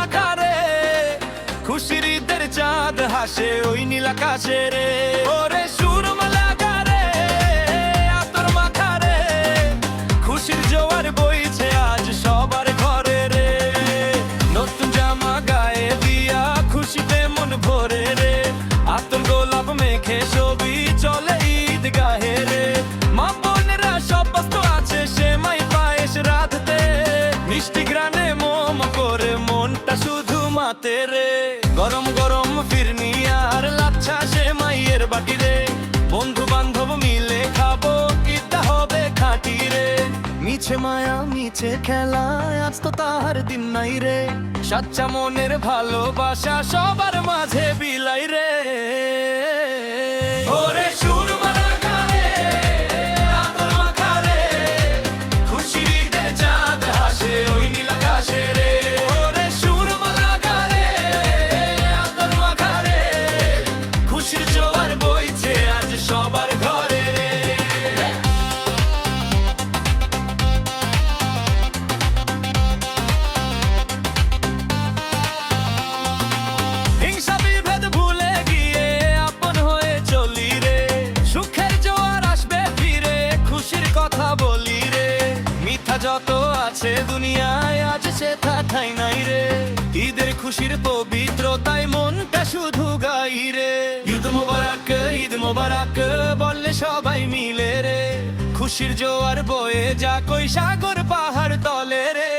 মাখা রে, খুশির ঈদের চাঁদ হাসে ওই নীল আকাশে রে। ওরে সুরমা লাগা রে, আতর মাখা রে, খুশির জোয়ার বইছে আজ সবার ঘরে রে। নতুন জামা গায়ে দিয়া খুশিতে মন ভরে রে, আতর গোলাপ মেখে ছবি চলে ঈদ গাহে রে। মা বোনেরা সব ব্যস্ত আছে সেমাই পায়েস রাঁধতে, মিষ্টি গ্রানে মোম করে মনটা শুধু মাতে রে। গরম গরম ফিরনি আর লাচ্ছা সেমাইয়ের বাটি রে, বন্ধু বান্ধব মিলে খাবো ঈদটা হবে খাঁটি রে। মিছে মায়া মিছে খেলা আজ তো তাহার দিন নাই রে, সাচ্চা মনের ভালোবাসা সবার মাঝে বিলাই রে। ওরে সুরমা লাগা রে, আতর মাখা রে, খুশির ঈদের চাঁদ হাসে ওই নীল আকাশে রে। ওরে সুরমা লাগা রে, আতর মাখা রে, খুশির জোয়ার বইছে আজ সবার ঘরে রে। হিংসা বিভেদ ভুলে গিয়ে আপন হয়ে চলি রে, সুখের জোয়ার আসবে ফিরে খুশির কথা বলি রে। মিথ্যা যত আছে দুনিয়ায় আজ সে ঠাই নাই রে, ঈদের খুশির পবিত্রতায় মনটা শুধু গাই রে। ঈদ মোবারক বললে সবাই মিলে রে, খুশির জোয়ার বয়ে যা কই সাগর পাহাড় তলে রে।